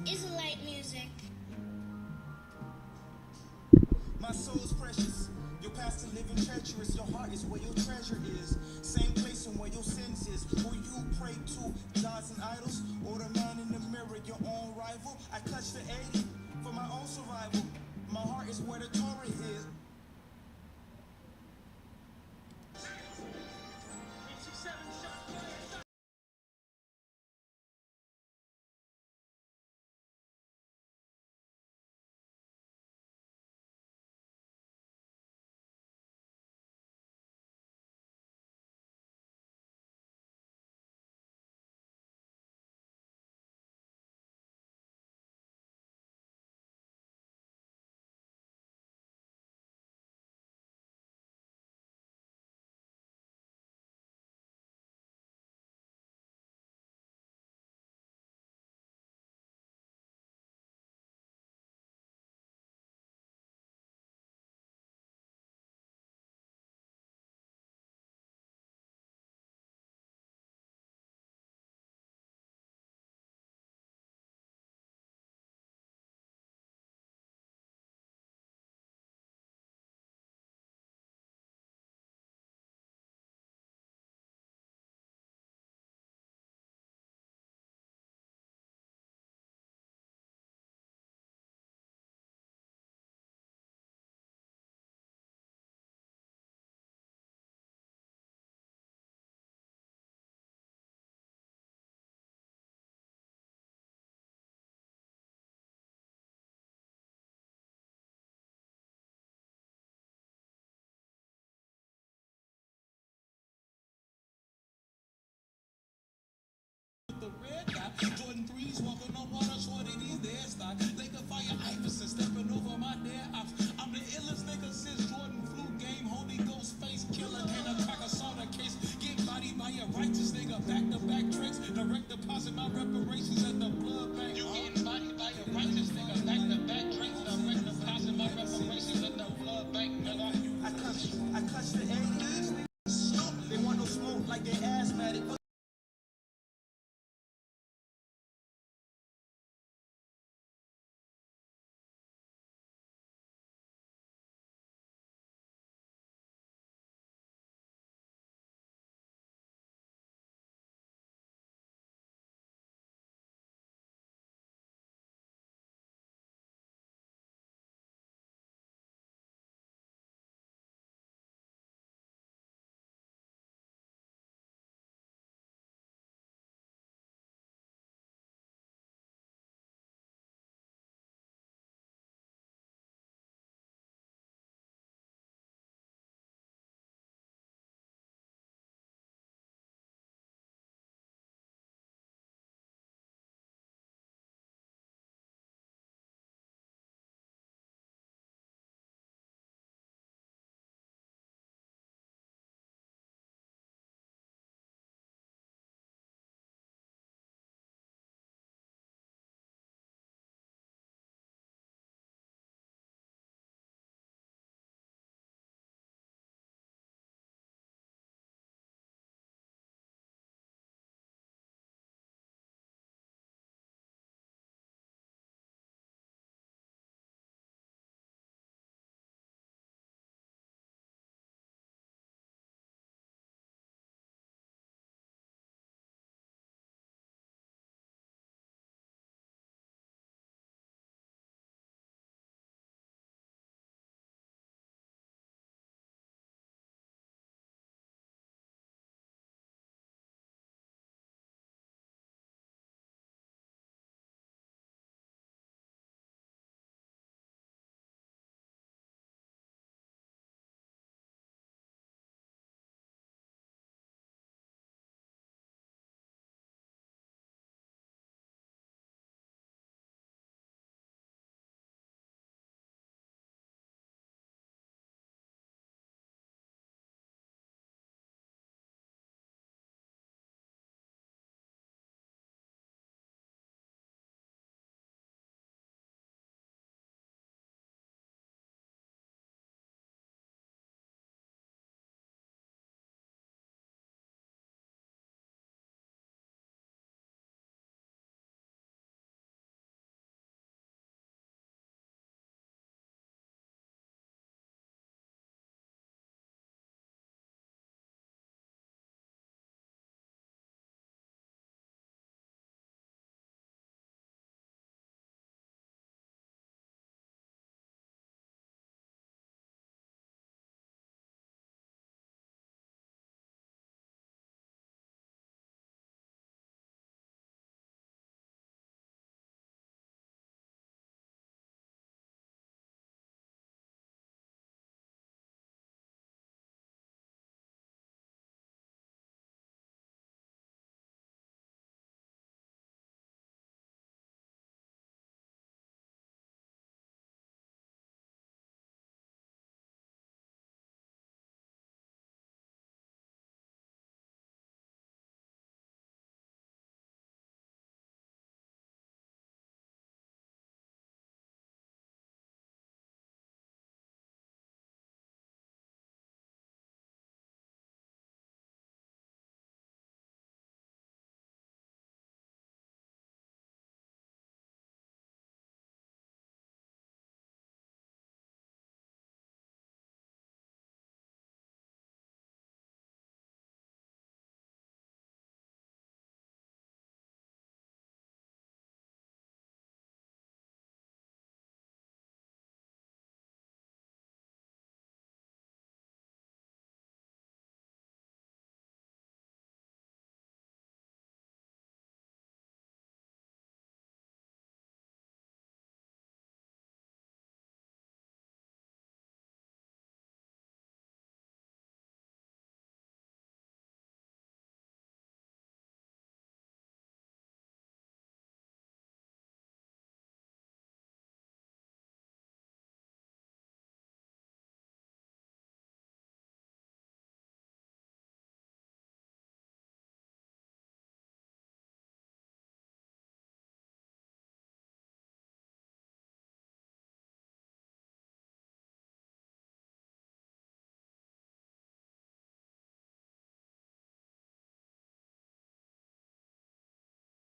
This is light music. My soul's precious. Your past is living treacherous. Your heart is where your treasure is. Same place and where your sins is. Who you pray to, gods and idols, or the man in the mirror, your own rival. I clutch the 80 for my own survival. My heart is where the Torah is. The red dot, Jordan 3s, walking on water, shorty these dead stock. They can fire Iverson, stepping over my dead ops. I'm the illest nigga since Jordan flu game. Holy Ghost face killer, can a crack assault a case. Get bodied by a righteous nigga, back to back tricks. Direct deposit my reparations at the blood bank. You getting bodied by a righteous nigga, back to back tricks. Direct deposit my reparations at the blood bank, nigga. I clutch the 80s, they want no smoke like they asthmatic.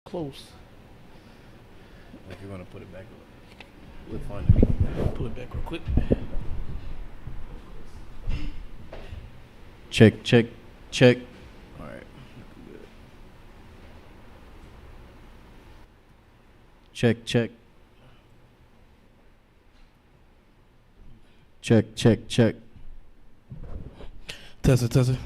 close. If you want to put it back, look fine to me. Pull it back real quick. Check, check, check. All right. Check, check. Check, check, check. Test it, test it.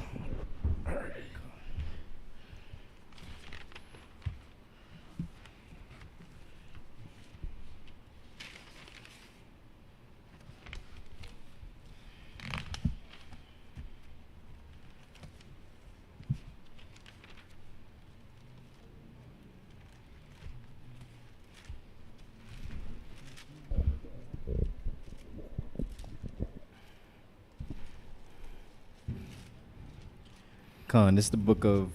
Con, this is the book of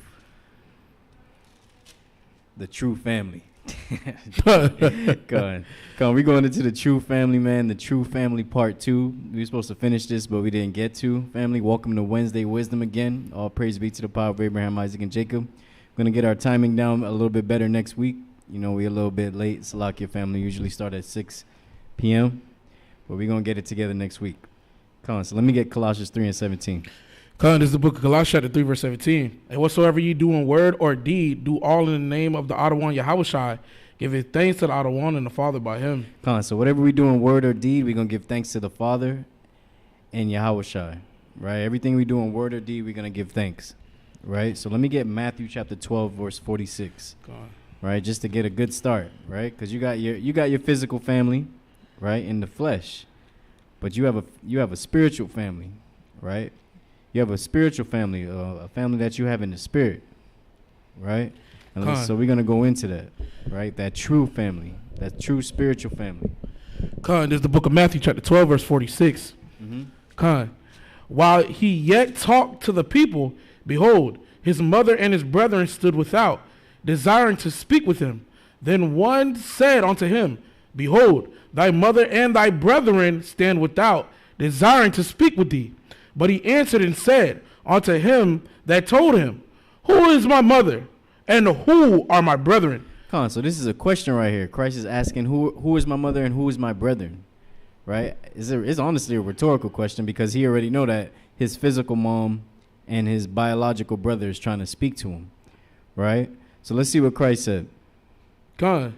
the true family. Con, we going into the true family, man. The true family part 2. We were supposed to finish this, but we didn't get to. Family, welcome to Wednesday Wisdom again. All praise be to the power of Abraham, Isaac, and Jacob. We're going to get our timing down a little bit better next week. You know, we're a little bit late. Salakia family usually start at 6 p.m., but we're going to get it together next week. Con, so let me get Colossians 3:17. This is the book of Colossians chapter 3 verse 17. And whatsoever you do in word or deed, do all in the name of the Adonai Yahushai, giving thanks to the Adonai and the Father by him. So whatever we do in word or deed, we're going to give thanks to the Father and Yahushai, right? Everything we do in word or deed, we're going to give thanks, right? So let me get Matthew chapter 12 verse 46, right? Just to get a good start, right? Because you got your physical family, right, in the flesh, but you have a spiritual family, right? You have a spiritual family, a family that you have in the spirit, right? And so we're going to go into that, right? That true family, that true spiritual family. This is the book of Matthew chapter 12 verse 46. While he yet talked to the people, behold, his mother and his brethren stood without, desiring to speak with him. Then one said unto him, behold, thy mother and thy brethren stand without, desiring to speak with thee. But he answered and said unto him that told him, who is my mother, and who are my brethren? So this is a question right here. Christ is asking, who is my mother and who is my brethren? Right? It's honestly a rhetorical question because he already know that his physical mom and his biological brother is trying to speak to him. Right? So let's see what Christ said. Who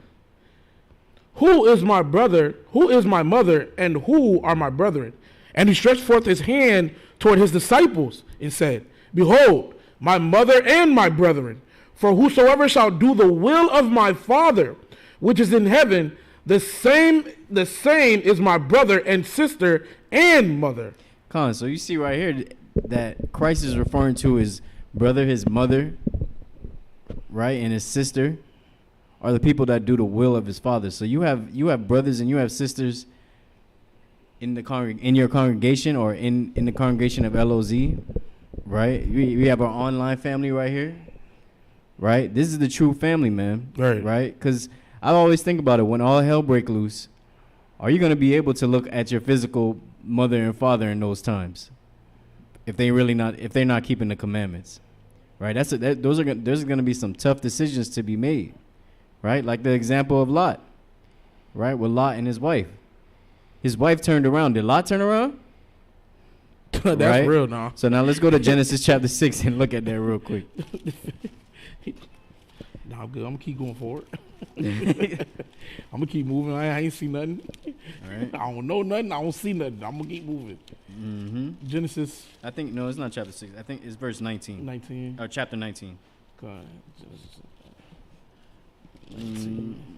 is my brother, who is my mother, and who are my brethren? And he stretched forth his hand toward his disciples and said, behold, my mother and my brethren, for whosoever shall do the will of my Father, which is in heaven, the same is my brother and sister and mother. So you see right here that Christ is referring to his brother, his mother, right, and his sister are the people that do the will of his Father. So you have brothers and you have sisters in your congregation or in the congregation of LOZ, right? We have our online family right here, right? This is the true family, man, right? Because I always think about it, when all hell break loose, are you going to be able to look at your physical mother and father in those times if they're not keeping the commandments, right? There's going to be some tough decisions to be made, right? Like the example of Lot, right? With Lot and his wife. His wife turned around. Did Lot turn around? That's right? Real now. So now let's go to Genesis chapter 6 and look at that real quick. Nah, I'm good. I'm going to keep going forward. I'm going to keep moving. I ain't see nothing. All right. I don't know nothing. I don't see nothing. I'm going to keep moving. Mm-hmm. Genesis. I think, no, it's not chapter 6. I think it's verse 19. 19. Or chapter 19. God. Genesis 19.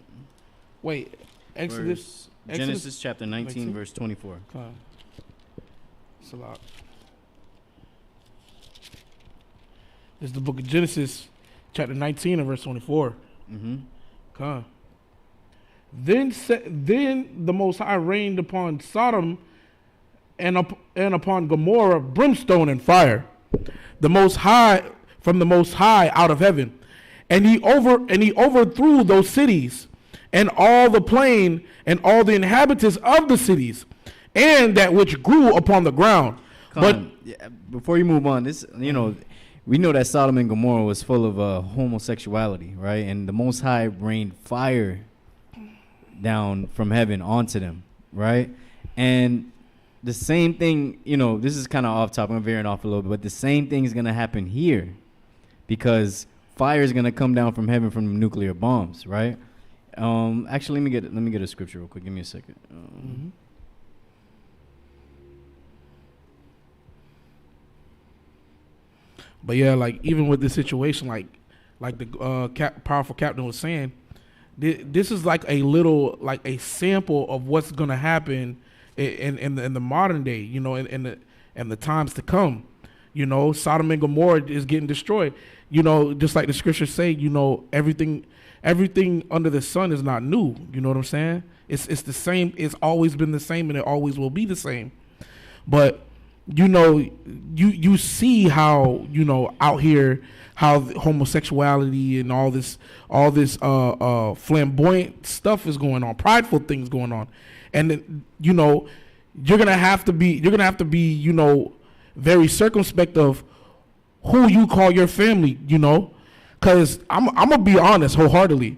Wait. Exodus. Genesis chapter 19, verse 24. Salat. This is the book of Genesis, chapter 19 and verse 24. Then the Most High rained upon Sodom and upon Gomorrah brimstone and fire, from the Most High out of heaven, and he overthrew those cities and all the plain and all the inhabitants of the cities and that which grew upon the ground. But before you move on, this, we know that Sodom and Gomorrah was full of homosexuality, right? And the Most High rained fire down from heaven onto them, right? And the same thing, you know, this is kind of off topic, I'm veering off a little bit, but the same thing is going to happen here because fire is going to come down from heaven from nuclear bombs, right? Actually, let me get a scripture real quick. Give me a second. But yeah, like even with this situation, like the powerful captain was saying, this is like a little, like a sample of what's gonna happen in the modern day, you know, in the times to come. You know, Sodom and Gomorrah is getting destroyed. You know, just like the scriptures say, you know, everything under the sun is not new. You know what I'm saying? It's the same. It's always been the same, and it always will be the same. But you know, you see how, you know, out here, how homosexuality and all this flamboyant stuff is going on, prideful things going on, and you know, you're gonna have to be, you know, very circumspect of who you call your family, you know, because I'm gonna be honest wholeheartedly.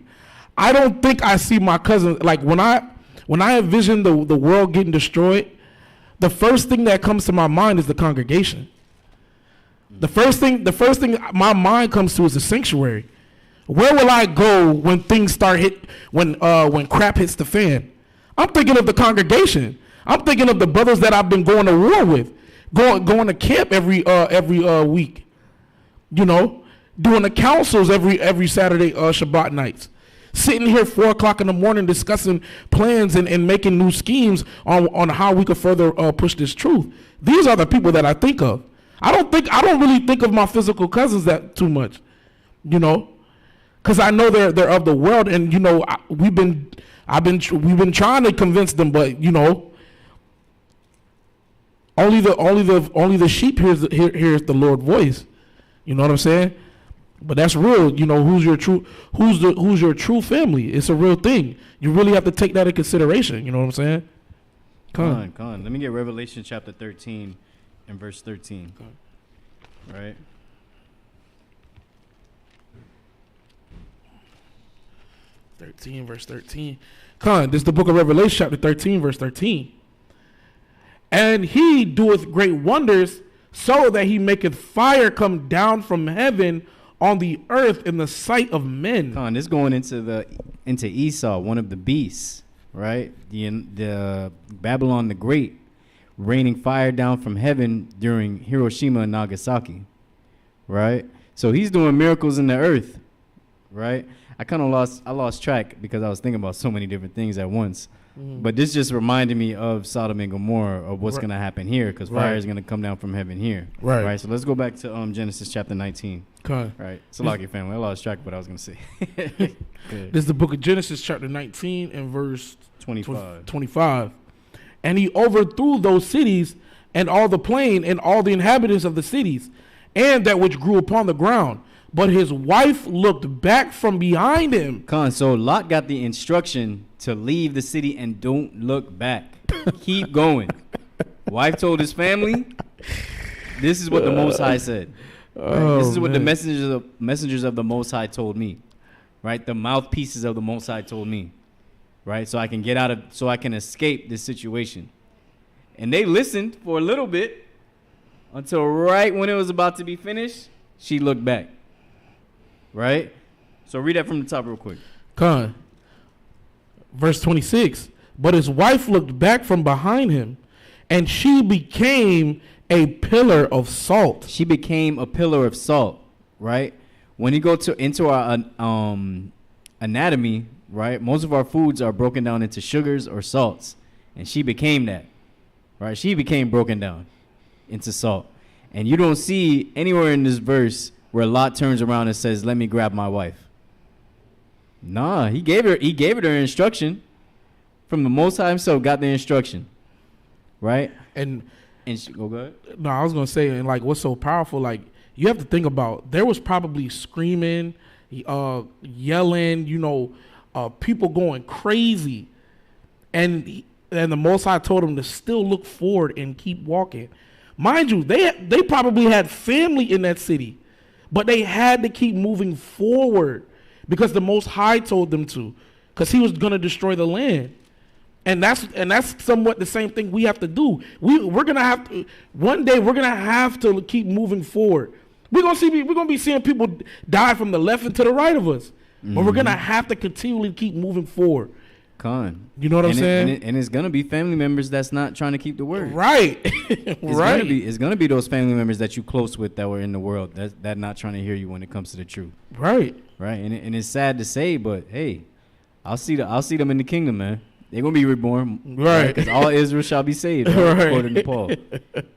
I don't think I see my cousin, like when I envision the world getting destroyed, the first thing that comes to my mind is the congregation. The first thing my mind comes to is the sanctuary. Where will I go when things start when crap hits the fan? I'm thinking of the congregation. I'm thinking of the brothers that I've been going to war with, going to camp every week. You know, doing the councils every Saturday Shabbat nights. Sitting here 4 o'clock in the morning discussing plans and making new schemes on how we could further push this truth. These are the people that I think of. I don't really think of my physical cousins that too much, you know, because I know they're of the world, and you know we've been trying to convince them, but you know, only the sheep hears the Lord's voice. You know what I'm saying? But that's real. You know, who's your true family? It's a real thing. You really have to take that in consideration. You know what I'm saying? Come on. Let me get Revelation chapter 13 and verse 13. Right? Verse 13. This is the book of Revelation chapter 13, verse 13. And he doeth great wonders, so that he maketh fire come down from heaven on the earth in the sight of men. This going into Esau, one of the beasts, right? The Babylon the Great, raining fire down from heaven during Hiroshima and Nagasaki, right? So he's doing miracles in the earth, right? I lost track because I was thinking about so many different things at once. But this just reminded me of Sodom and Gomorrah, of what's going to happen here, because fire is going to come down from heaven here. Right. So let's go back to Genesis chapter 19. Right. Salaki family. I lost track of what I was going to say. This is the book of Genesis chapter 19 and verse 25. And he overthrew those cities and all the plain and all the inhabitants of the cities and that which grew upon the ground. But his wife looked back from behind him. So Lot got the instruction to leave the city and don't look back. Keep going. Wife told his family, this is what the Most High said. Right? This is what the messengers of the Most High told me. Right? The mouthpieces of the Most High told me. Right? So I can escape this situation. And they listened for a little bit until right when it was about to be finished, she looked back. Right? So read that from the top real quick. Verse 26. But his wife looked back from behind him, and she became a pillar of salt. She became a pillar of salt, right? When you go into our anatomy, right, most of our foods are broken down into sugars or salts, and she became that, right? She became broken down into salt. And you don't see anywhere in this verse where Lot turns around and says, let me grab my wife. Nah, he gave her the instruction. From the Most High himself, got the instruction. Right? And she, go ahead. No, I was going to say, and like what's so powerful, like you have to think about, there was probably screaming, yelling, you know, people going crazy. And the Most High told him to still look forward and keep walking. Mind you, they probably had family in that city. But they had to keep moving forward because the Most High told them to, because he was going to destroy the land. And that's somewhat the same thing we have to do. We're gonna have to one day. We're gonna have to keep moving forward. We're gonna be seeing people die from the left and to the right of us, but we're gonna have to continually keep moving forward. Con. You know what I'm saying? And it's gonna be family members that's not trying to keep the word. Right, right. It's gonna be those family members that you close with that were in the world that not trying to hear you when it comes to the truth. Right. Right. And it's sad to say, but hey, I'll see them in the kingdom, man. They're going to be reborn. Right. Because all Israel shall be saved, right? Right. According to Paul.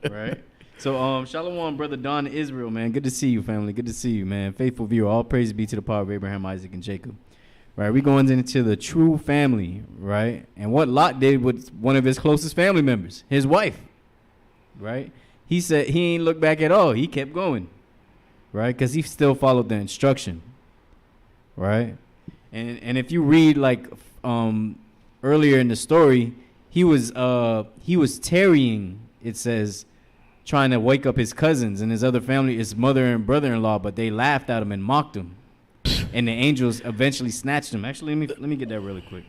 Right? So, Shalom, Brother Don Israel, man. Good to see you, family. Good to see you, man. Faithful viewer. All praise be to the power of Abraham, Isaac, and Jacob. Right? We going into the true family, right? And what Lot did with one of his closest family members, his wife. Right? He said he ain't looked back at all. He kept going. Right? Because he still followed the instruction. Right? And if you read, like, earlier in the story, he was tarrying, it says, trying to wake up his cousins and his other family, his mother and brother-in-law, but they laughed at him and mocked him. And the angels eventually snatched him. Actually, let me get that really quick.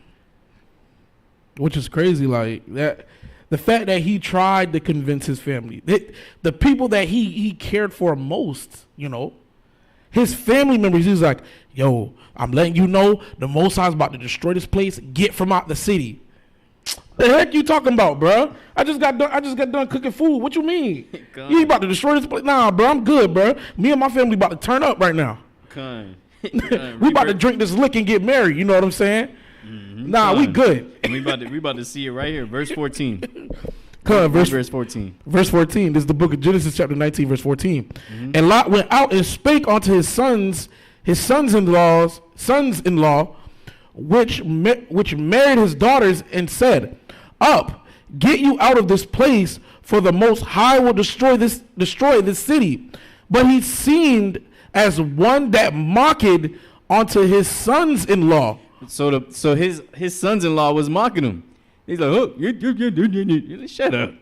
Which is crazy, like that. The fact that he tried to convince his family, the people that he cared for most, you know, his family members, he was like, yo, I'm letting you know the Most High's about to destroy this place. Get from out the city. The heck you talking about, bro? I just got done cooking food. What you mean? You ain't about to destroy this place? Nah, bro, I'm good, bro. Me and my family about to turn up right now. We about to drink this lick and get married. You know what I'm saying? Mm-hmm. Nah, we good. And we about to see it right here, verse 14. Verse 14. Verse 14. This is the book of Genesis, chapter 19, verse 14. Mm-hmm. And Lot went out and spake unto his sons-in-law, which married his daughters, and said, Up, get you out of this place, for the Most High will destroy this city. But he seemed as one that mocked unto his sons-in-law. So his sons-in-law was mocking him. He's like, oh, shut up.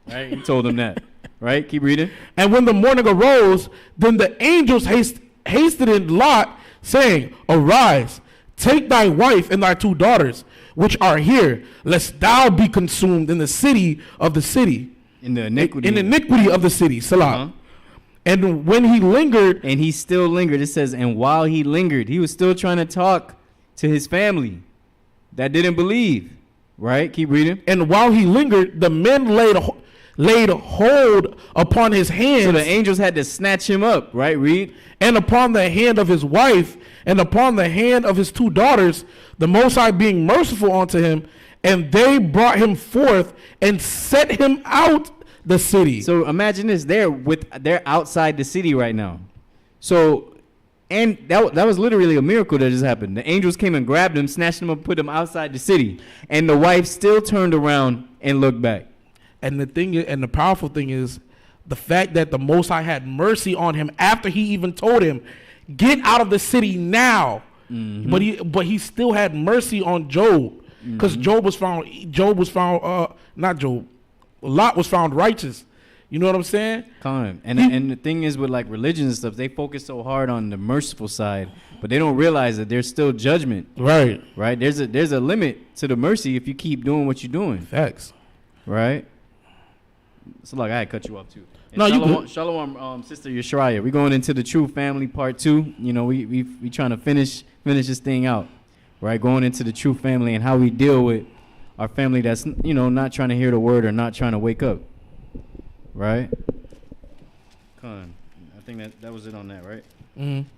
Right? He told him that. Right? Keep reading. And when the morning arose, then the angels hasted in Lot, saying, Arise, take thy wife and thy 2 daughters, which are here, lest thou be consumed in the city of the city. In the iniquity. In the iniquity of the city. Salah. Uh-huh. And when he lingered. And he still lingered. It says, and while he lingered, he was still trying to talk to his family that didn't believe. Right? Keep reading. And while he lingered, the men laid hold upon his hands. So the angels had to snatch him up. Right? Read. And upon the hand of his wife, and upon the hand of his 2 daughters, the Most High being merciful unto him, and they brought him forth and set him out the city. So imagine this: they're outside the city right now. So, and that was literally a miracle that just happened. The angels came and grabbed him, snatched him up, put him outside the city, and the wife still turned around and looked back. And the powerful thing is the fact that the Most High had mercy on him after he even told him, "Get out of the city now." Mm-hmm. But he still had mercy on Job, because Lot was found righteous. You know what I'm saying? And the thing is with like religion and stuff, they focus so hard on the merciful side, but they don't realize that there's still judgment. Right. Right. There's a limit to the mercy if you keep doing what you're doing. Facts. Right. So like I had cut you off too. And no, you good. Shalom, Sister Yeshraya. We're going into the true family part 2. You know, we trying to finish this thing out. Right. Going into the true family and how we deal with our family that's, you know, not trying to hear the word or not trying to wake up. Right? Con. I think that was it on that, right? Mm-hmm.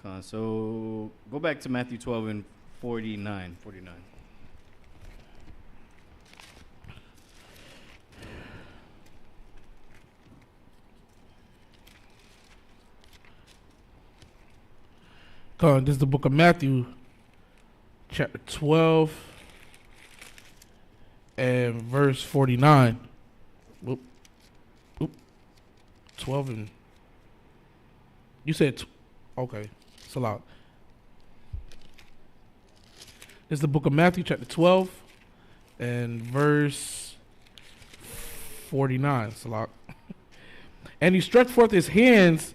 Con. So go back to Matthew 12 and 49. This is the book of Matthew, chapter 12 and verse 49. 12 and... You said... Okay, it's a lot. This is the book of Matthew, chapter 12 and verse 49. It's a lot. And he stretched forth his hands.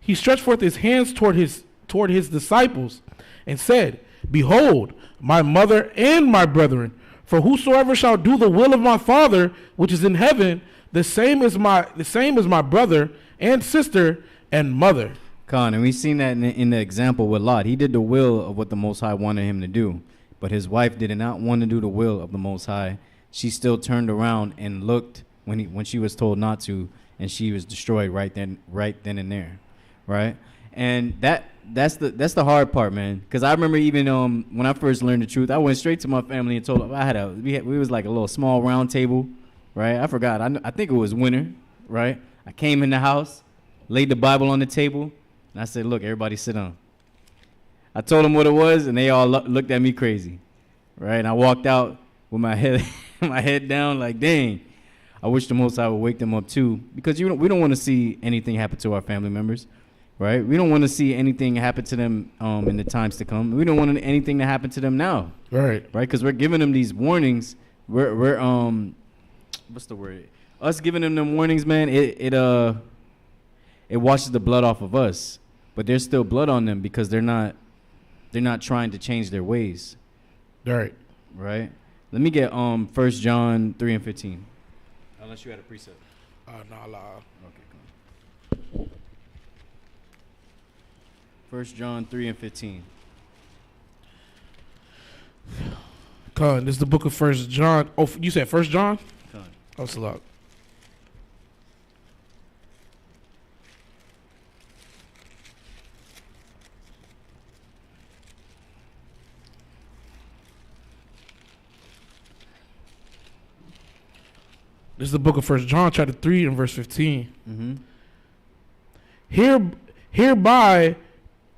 He stretched forth his hands toward his disciples, and said, Behold, my mother and my brethren. For whosoever shall do the will of my Father which is in heaven, the same is my brother and sister and mother. Con, and we've seen that in the example with Lot. He did the will of what the Most High wanted him to do, but his wife did not want to do the will of the Most High. She still turned around and looked when she was told not to, and she was destroyed right then and there, right? And that's the hard part, man. Because I remember even when I first learned the truth, I went straight to my family and told them we was like a little small round table, right? I forgot. I think it was winter, right? I came in the house, laid the Bible on the table, and I said, "Look, everybody sit down." I told them what it was, and they all looked at me crazy, right? And I walked out with my head down, like, dang. I wish the Most High would wake them up too, because we don't want to see anything happen to our family members. Right? We don't want to see anything happen to them in the times to come. We don't want anything to happen to them now. Right. Right? Because we're giving them these warnings. We're what's the word? Us giving them warnings, man. It washes the blood off of us, but there's still blood on them because they're not trying to change their ways. Right. Right. Let me get 1 John 3 and 15. Unless you had a precept. Nah. Okay, cool. 1 John 3 and 15. Con, this is the book of 1 John. Oh, you said 1 John? Con. Oh, it's a lot. This is the book of 1 John, chapter 3 and verse 15. Mm-hmm. Hereby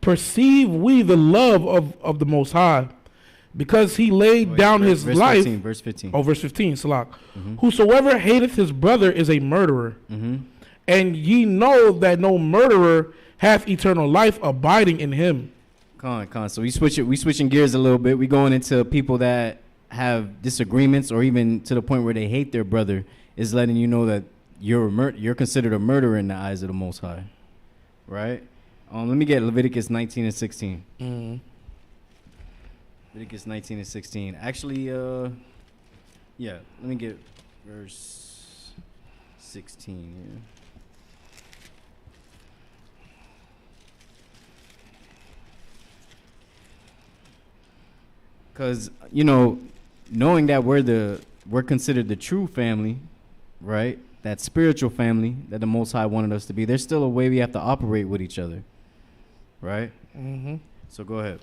perceive we the love of the Most High, because he laid down his life. 15, verse 15. Oh, verse 15, Salak. Mm-hmm. Whosoever hateth his brother is a murderer. Mm-hmm. And ye know that no murderer hath eternal life abiding in him. Con. So we switching gears a little bit. We going into people that have disagreements, or even to the point where they hate their brother, is letting you know that you're considered a murderer in the eyes of the Most High, right? Let me get Leviticus 19 and 16. Mm-hmm. Leviticus 19 and 16. Actually, let me get verse 16 here. Because, knowing that we're considered the true family, right? That spiritual family that the Most High wanted us to be, there's still a way we have to operate with each other, right? Mm-hmm. So go ahead.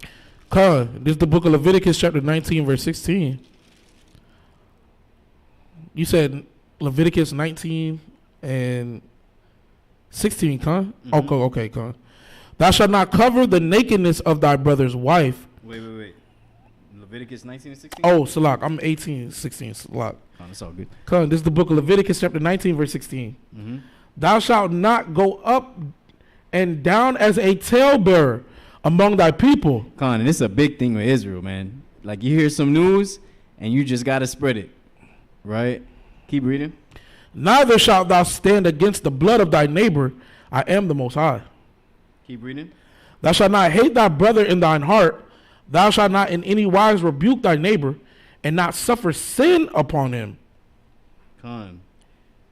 Con, this is the book of Leviticus, chapter 19, verse 16. You said Leviticus 19 and 16, Con? Mm-hmm. Okay, Con. Thou shalt not cover the nakedness of thy brother's wife. Wait. Leviticus 19 and 16? Oh, Salak, I'm 18, 16, Salak. Oh, that's all good. Con, this is the book of Leviticus, chapter 19, verse 16. Mm-hmm. Thou shalt not go up and down as a talebearer among thy people. Con, and this is a big thing with Israel, man. Like, you hear some news, and you just got to spread it, right? Keep reading. Neither shalt thou stand against the blood of thy neighbor. I am the Most High. Keep reading. Thou shalt not hate thy brother in thine heart. Thou shalt not in any wise rebuke thy neighbor, and not suffer sin upon him. Con.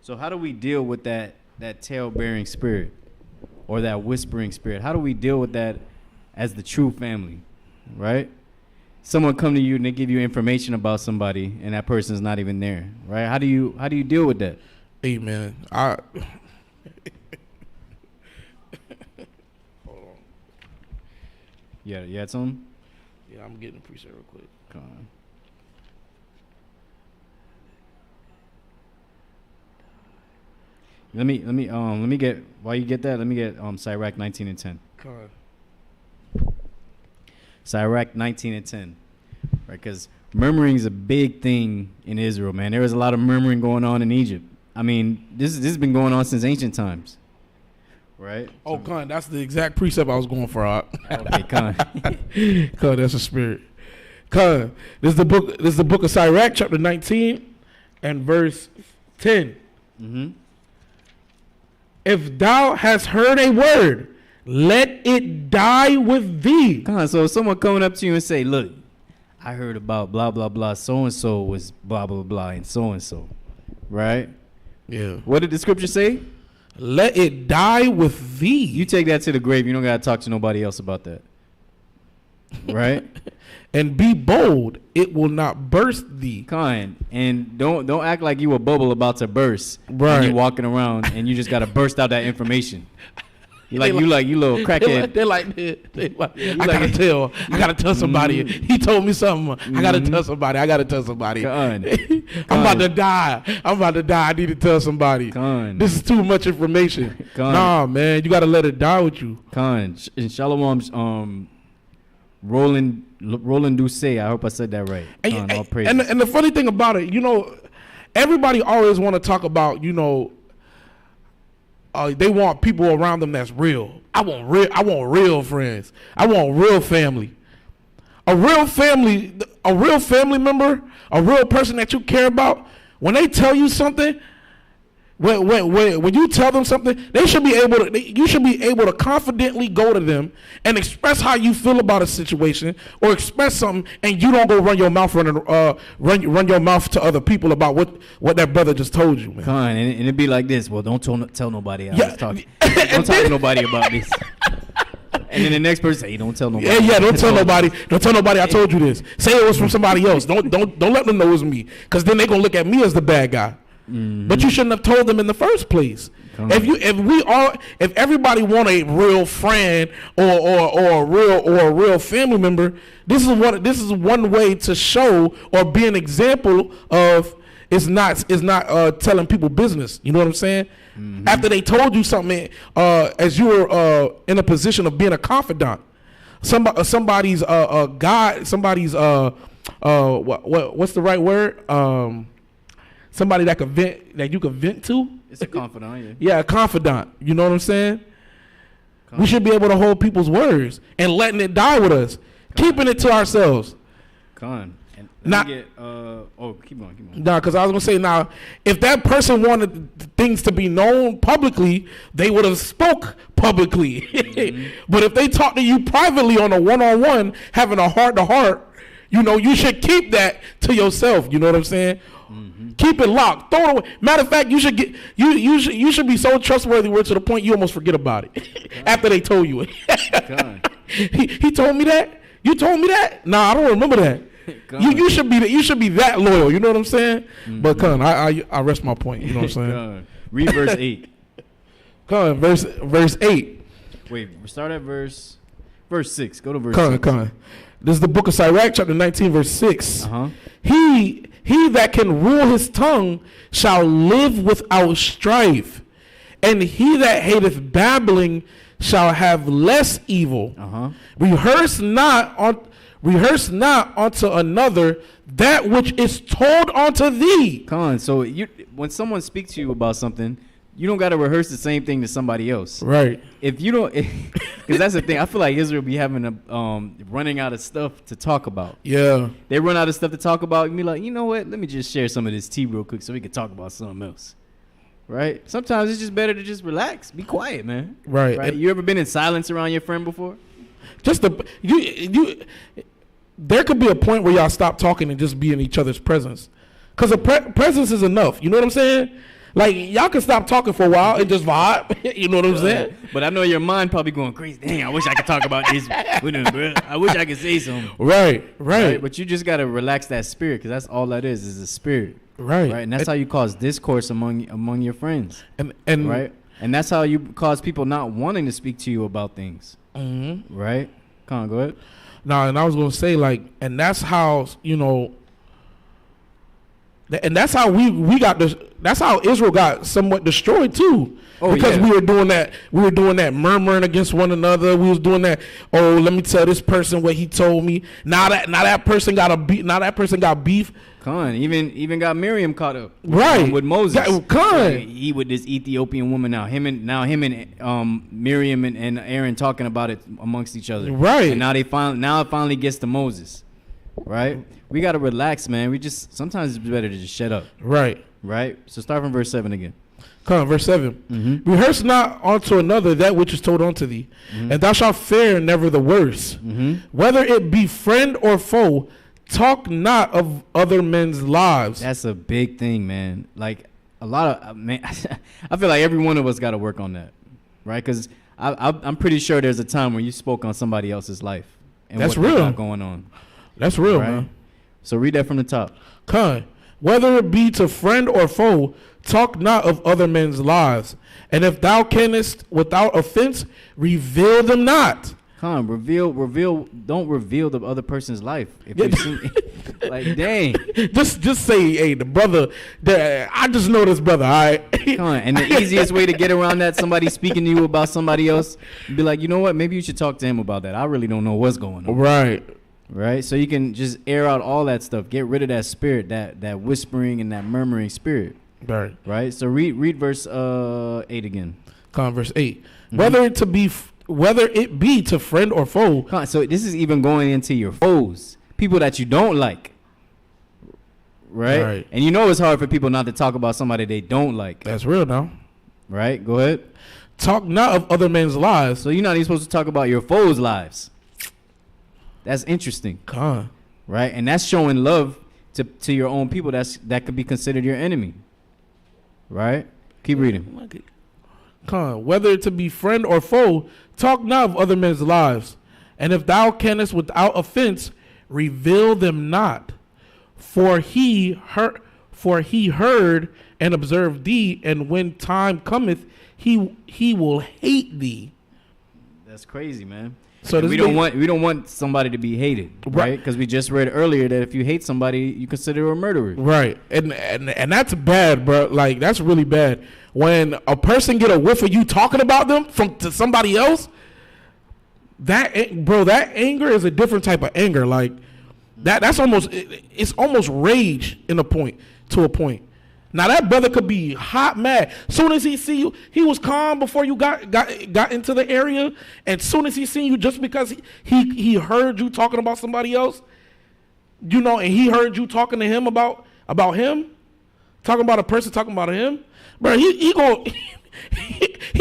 So how do we deal with that tale-bearing spirit, or that whispering spirit? How do we deal with that as the true family, right? Someone come to you and they give you information about somebody, and that person's not even there, right? How do you deal with that? Amen. Hold on. Yeah, you had something? Yeah, I'm getting a preset real quick. Come on. Let me get, while you get that, let me get Sirach 19 and 10. God. Sirach 19 and 10. Right, because murmuring is a big thing in Israel, man. There was a lot of murmuring going on in Egypt. I mean, this has been going on since ancient times. Right? Oh, Con, that's the exact precept I was going for. Okay, Con. Con, that's a spirit. Con, this is the book of Sirach, chapter 19 and verse 10. Mm-hmm. if thou hast heard a word, let it die with thee. Come on, so if someone coming up to you and say, look, I heard about blah, blah, blah, so-and-so was blah, blah, blah, and so-and-so, right? Yeah. What did the scripture say? Let it die with thee. You take that to the grave. You don't got to talk to nobody else about that. Right? And be bold. It will not burst thee. Come on. And don't act like you a bubble about to burst. Right. And you walking around and you just got to burst out that information. You little crackhead. They're like, I gotta tell somebody. He told me something. I gotta tell somebody. I'm about to die. I need to tell somebody. This is too much information. Nah, man, you gotta let it die with you. In Shalom's Roland Duce, I hope I said that right. All praise. And the funny thing about it, everybody always want to talk about, they want people around them that's real. I want real friends. I want real family. A real family member, a real person that you care about, when they tell you something, when you tell them something, you should be able to confidently go to them and express how you feel about a situation, or express something, and you don't go run your mouth to other people about what that brother just told you, man. And it'd be like this. Well, don't tell nobody. Don't talk to nobody about this. And then the next person say, hey, don't tell nobody. Yeah, don't tell nobody. Don't tell nobody I told you this. Say it was from somebody else. Don't let them know it was me, because then they gonna look at me as the bad guy. Mm-hmm. But you shouldn't have told them in the first place. If everybody want a real friend or a real family member, this is one way to show or be an example of it's not telling people business. You know what I'm saying? Mm-hmm. After they told you something, as you were in a position of being a confidant, somebody's guide, somebody's what's the right word? Somebody that you can vent to. It's a confidant, yeah. Yeah, a confidant. You know what I'm saying? We should be able to hold people's words and letting it die with us, keeping it to ourselves. Keep on. Nah, because I was gonna say, now, if that person wanted things to be known publicly, they would have spoke publicly. Mm-hmm. But if they talk to you privately on a one-on-one, having a heart-to-heart, you should keep that to yourself. You know what I'm saying? Mm-hmm. Keep it locked. Throw it away. Matter of fact, you should be so trustworthy to the point you almost forget about it after they told you it. he told me that. You told me that. Nah, I don't remember that. You should be that loyal. You know what I'm saying? Mm-hmm. But I rest my point. You know what I'm saying? Read verse 8. Verse 8. Wait, start at verse 6. Go to verse 6. This is the book of Sirach, chapter 19, verse 6. Uh-huh. He that can rule his tongue shall live without strife, and he that hateth babbling shall have less evil. Uh-huh. Rehearse not unto another that which is told unto thee. So when someone speaks to you about something, you don't got to rehearse the same thing to somebody else. Right. If you don't, because that's the thing. I feel like Israel be having running out of stuff to talk about. Yeah. They run out of stuff to talk about and be like, you know what? Let me just share some of this tea real quick so we can talk about something else. Right? Sometimes it's just better to just relax. Be quiet, man. Right. You ever been in silence around your friend before? There could be a point where y'all stop talking and just be in each other's presence. Because presence is enough. You know what I'm saying? Like, y'all can stop talking for a while and just vibe. You know what I'm saying? But I know your mind probably going crazy. Dang, I wish I could talk about this with him, bro. I wish I could say something. Right. But you just got to relax that spirit, because that's all that is a spirit. Right. And that's how you cause discourse among your friends. And right? And that's how you cause people not wanting to speak to you about things. Mm-hmm. Right? Come on, go ahead. No, and I was going to say, like, and that's how, and that's how that's how Israel got somewhat destroyed too. Because we were doing that murmuring against one another. We was doing that, let me tell this person what he told me. Now that person got beef. Even got Miriam caught up. Right. With Moses. He with this Ethiopian woman now. Him and Miriam and Aaron talking about it amongst each other. Right. And now it finally gets to Moses. Right? We got to relax, man. Sometimes it's better to just shut up. Right. So start from verse 7 again. Come on, verse 7. Rehearse not unto another that which is told unto thee, and thou shalt fare never the worse. Whether it be friend or foe, talk not of other men's lives. That's a big thing, man. Like a lot of man, I feel like every one of us got to work on that, right? Because I'm pretty sure there's a time where you spoke on somebody else's life and That's what they real. got going on. That's real, Right. man. So read that from the top. Come, whether it be to friend or foe, talk not of other men's lives. And if thou canst without offense, reveal them not. Come, reveal. Don't reveal the other person's life. If you see, like, dang. Just say, hey, the brother, I just know this brother, all right? Come on. And the easiest way to get around that, somebody speaking to you about somebody else, be like, you know what? Maybe you should talk to him about that. I really don't know what's going on. Right. Right? So you can just air out all that stuff. Get rid of that spirit, that whispering and that murmuring spirit. Right. Right? So read verse 8 again. Come, verse 8. Whether it be to friend or foe. Come on. So this is even going into your foes, people that you don't like. Right? And you know it's hard for people not to talk about somebody they don't like. That's real now. Right? Go ahead. Talk not of other men's lives. So you're not even supposed to talk about your foes' lives. That's interesting. Come. Right? And that's showing love to your own people that could be considered your enemy. Right? Keep reading. Come, whether it to be friend or foe, talk not of other men's lives. And if thou canst without offense, reveal them not. For he heard and observed thee, and when time cometh, he will hate thee. That's crazy, man. So we don't want somebody to be hated, right? Because we just read earlier that if you hate somebody, you consider a murderer. Right, and that's bad, bro. Like, that's really bad. When a person get a whiff of you talking about them to somebody else, that anger is a different type of anger. Like that's almost, it's almost rage to a point. Now that brother could be hot mad. Soon as he see you, he was calm before you got into the area, and soon as he seen you, just because he heard you talking about somebody else, you know, and he heard you talking to him about him, talking about a person talking about him, bro, he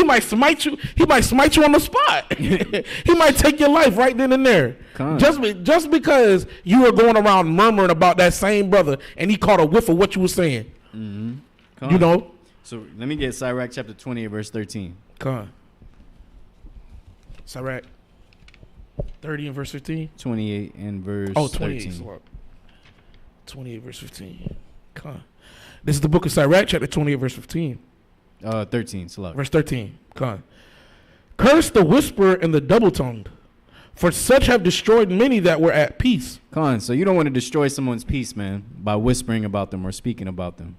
might smite you. He might smite you on the spot. He might take your life right then and there. Just because you were going around murmuring about that same brother, and he caught a whiff of what you were saying. Mm-hmm. You know. So let me get Sirach chapter 28 verse 13. Come on. Sirach 30 and verse 15. 28 and verse 28. 13. 28 verse 15. Come on. This is the book of Sirach, chapter 28 verse 15. 13. Verse 13. Come on. Curse the whisperer and the double-tongued, for such have destroyed many that were at peace. Come on. So you don't want to destroy someone's peace, man, by whispering about them or speaking about them.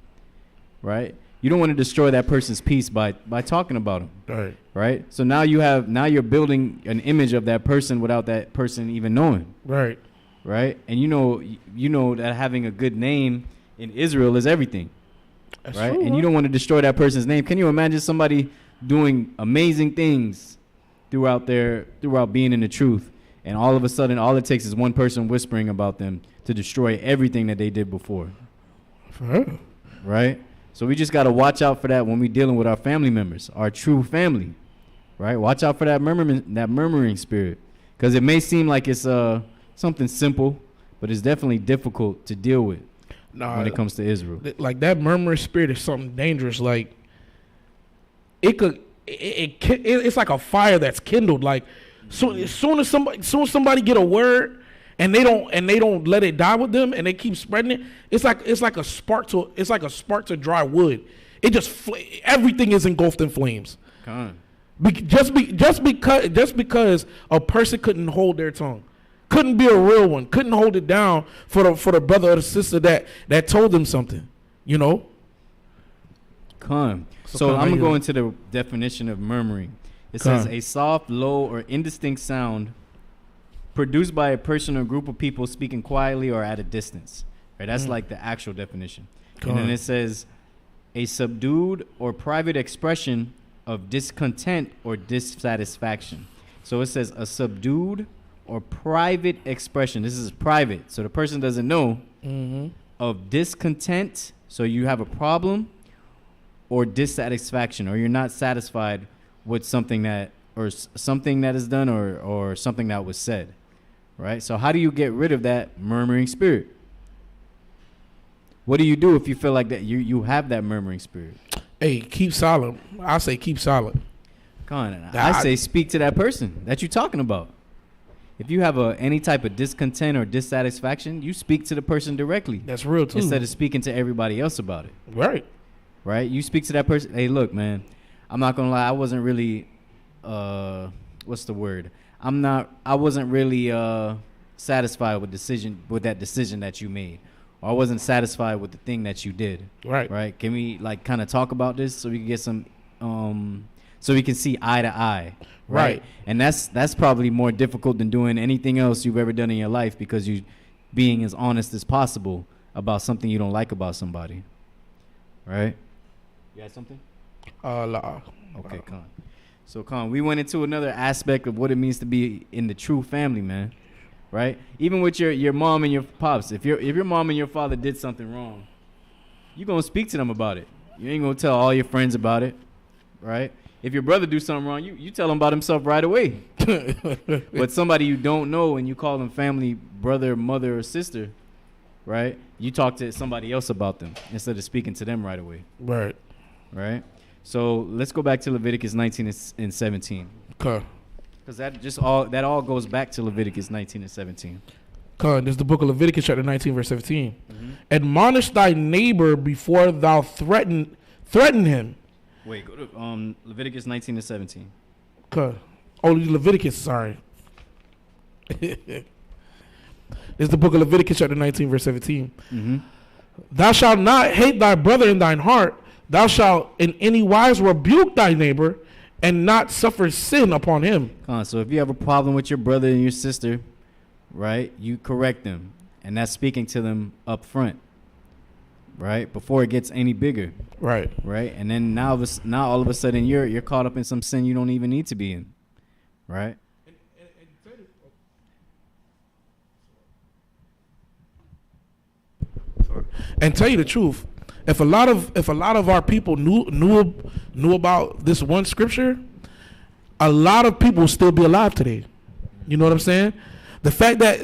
Right? You don't want to destroy that person's peace by talking about them. Right? So now you're building an image of that person without that person even knowing. Right? And you know that having a good name in Israel is everything. That's right? true, And you don't want to destroy that person's name. Can you imagine somebody doing amazing things throughout being in the truth, and all of a sudden all it takes is one person whispering about them to destroy everything that they did before? Right? So we just got to watch out for that when we're dealing with our family members, our true family. Right? Watch out for that murmuring spirit, because it may seem like it's something simple, but it's definitely difficult to deal with when it comes to Israel. Like, that murmuring spirit is something dangerous. Like, it's like a fire that's kindled. Like, so as soon as somebody get a word and they don't let it die with them, and they keep spreading it, it's like a spark to dry wood. It just everything is engulfed in flames. Just because a person couldn't hold their tongue, couldn't be a real one, couldn't hold it down for the brother or the sister that told them something, you know. So I'm gonna go into the definition of murmuring. It says a soft, low, or indistinct sound produced by a person or group of people speaking quietly or at a distance. Right? That's like the actual definition. And then it says a subdued or private expression of discontent or dissatisfaction. So it says a subdued or private expression. This is private, so the person doesn't know, of discontent. So you have a problem, or dissatisfaction, or you're not satisfied with something that, or something that is done, or something that was said, right? So how do you get rid of that murmuring spirit? What do you do if you feel like that you have that murmuring spirit? Hey, keep silent. I say keep silent. Come on, I say speak to that person that you're talking about. If you have any type of discontent or dissatisfaction, you speak to the person directly. That's real too. Instead of speaking to everybody else about it. Right. Right? You speak to that person. Hey, look, man, I'm not gonna lie. I wasn't really, what's the word? I wasn't really satisfied with that decision that you made, or I wasn't satisfied with the thing that you did. Right. Right? Can we like kind of talk about this so we can get some, so we can see eye to eye. Right. And that's probably more difficult than doing anything else you've ever done in your life, because you being as honest as possible about something you don't like about somebody. Right? You had something? Nah. Okay, Con. So, Con, we went into another aspect of what it means to be in the true family, man. Right? Even with your mom and your pops, if your mom and your father did something wrong, you're going to speak to them about it. You ain't going to tell all your friends about it. Right? If your brother do something wrong, you tell him about himself right away. But somebody you don't know and you call them family, brother, mother, or sister, right? You talk to somebody else about them instead of speaking to them right away. Right. Right? So let's go back to Leviticus 19 and 17. Okay. Because that all goes back to Leviticus 19 and 17. Okay. This is the book of Leviticus chapter 19 verse 17. Mm-hmm. Admonish thy neighbor before thou threaten him. Wait, go to Leviticus 19 and 17. Okay. Oh, Leviticus, sorry. This is the book of Leviticus chapter 19 verse 17. Mm-hmm. Thou shalt not hate thy brother in thine heart. Thou shalt in any wise rebuke thy neighbor and not suffer sin upon him. So if you have a problem with your brother and your sister, right, you correct them. And that's speaking to them up front. Right, before it gets any bigger. Right. And then now all of a sudden you're caught up in some sin you don't even need to be in. Right. And tell you the truth, if a lot of our people knew about this one scripture, a lot of people would still be alive today. You know what I'm saying? The fact that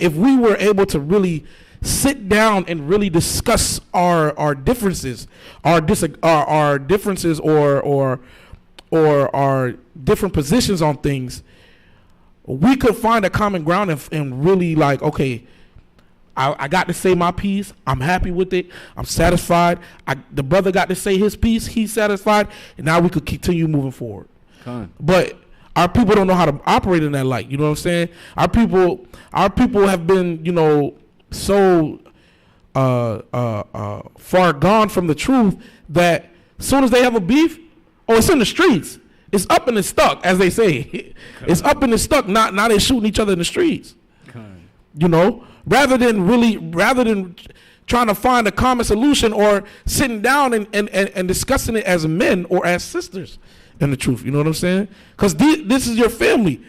if we were able to really sit down and really discuss our differences, our differences or our different positions on things, we could find a common ground and really like, okay, I got to say my piece. I'm happy with it. I'm satisfied. The brother got to say his piece. He's satisfied. And now we could continue moving forward. But our people don't know how to operate in that light. You know what I'm saying? Our people have been, so far gone from the truth that as soon as they have a beef, it's in the streets. It's up and it's stuck, as they say. It's up and it's stuck. Now they're shooting each other in the streets. Rather than trying to find a common solution or sitting down and discussing it as men or as sisters in the truth. You know what I'm saying? Because this is your family.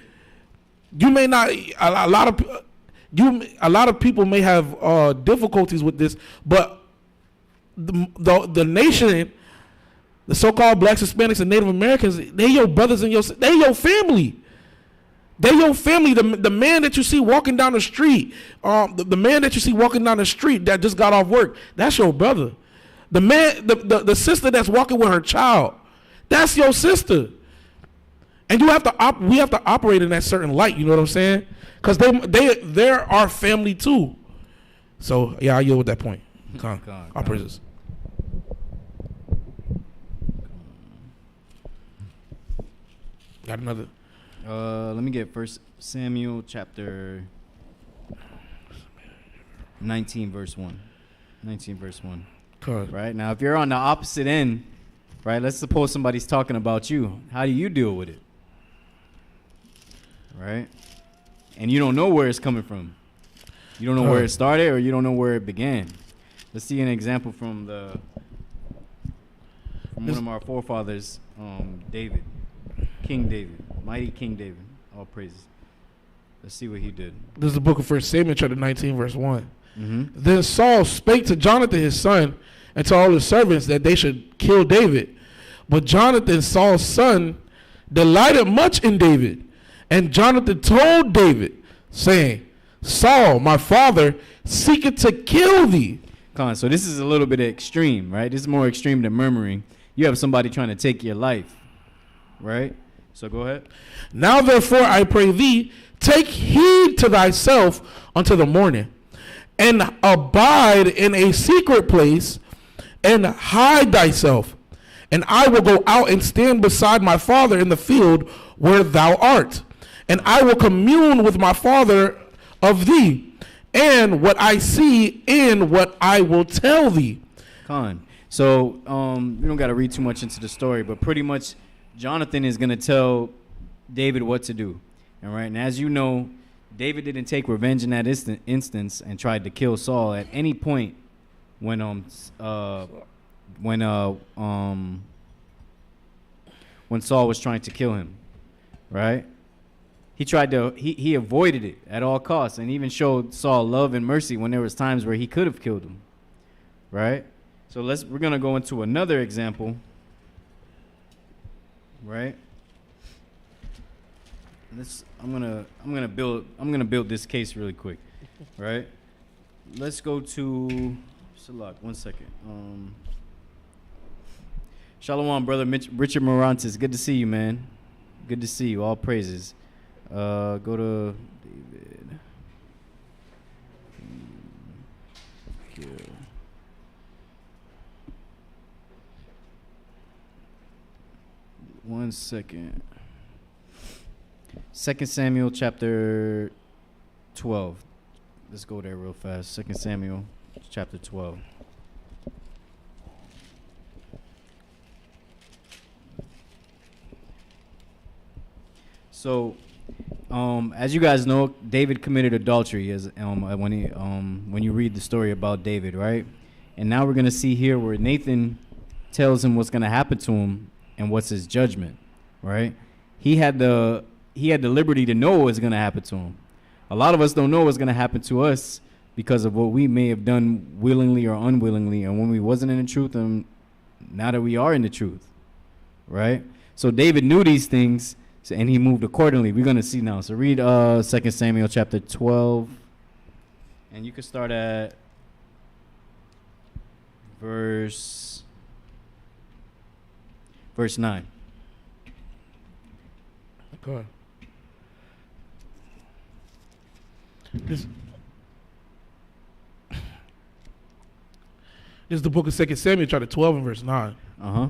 You may not, a lot of people may have difficulties with this, but the nation, the so-called blacks, Hispanics, and Native Americans, they your brothers and they your family. They your family. The man that you see walking down the street, the man that you see walking down the street that just got off work, that's your brother. The man, the sister that's walking with her child, that's your sister. And we have to operate in that certain light. You know what I'm saying? Because they're our family too. So yeah, I yield with that point. Our praises. Got another. Let me get 1 Samuel chapter 19 verse 1. 19 verse 1. Right now, if you're on the opposite end, right? Let's suppose somebody's talking about you. How do you deal with it? Right? And you don't know where it's coming from. You don't know where it started, or you don't know where it began. Let's see an example from one of our forefathers, David, King David, mighty King David. All praises. Let's see what he did. This is the book of 1 Samuel chapter 19, verse 1. Mm-hmm. Then Saul spake to Jonathan his son and to all his servants that they should kill David. But Jonathan, Saul's son, delighted much in David. And Jonathan told David, saying, Saul, my father, seeketh to kill thee. Come on, so this is a little bit extreme, right? This is more extreme than murmuring. You have somebody trying to take your life, right? So go ahead. Now therefore I pray thee, take heed to thyself until the morning, and abide in a secret place, and hide thyself. And I will go out and stand beside my father in the field where thou art. And I will commune with my father of thee, and what I see, and what I will tell thee. Con. So we don't got to read too much into the story, but pretty much Jonathan is going to tell David what to do. All right. And as you know, David didn't take revenge in that instance and tried to kill Saul at any point when Saul was trying to kill him. Right. He avoided it at all costs and even showed Saul love and mercy when there was times where he could have killed him. Right? So we're going to go into another example. Right? I'm going to build this case really quick. Right? Let's go to Salak. 1 second. Shalom, brother Richard Morantes. Good to see you, man. Good to see you. All praises. Go to David. Yeah. One second. 2 Samuel chapter 12. Let's go there real fast. 2 Samuel chapter 12. So, as you guys know, David committed adultery when you read the story about David, right? And now we're going to see here where Nathan tells him what's going to happen to him and what's his judgment, right? He had the liberty to know what's going to happen to him. A lot of us don't know what's going to happen to us because of what we may have done willingly or unwillingly, and when we wasn't in the truth, and now that we are in the truth, right? So David knew these things. And he moved accordingly. We're going to see now. So read 2 Samuel chapter 12. And you can start at verse 9. Okay. This is the book of 2 Samuel chapter 12 and verse 9. Uh-huh.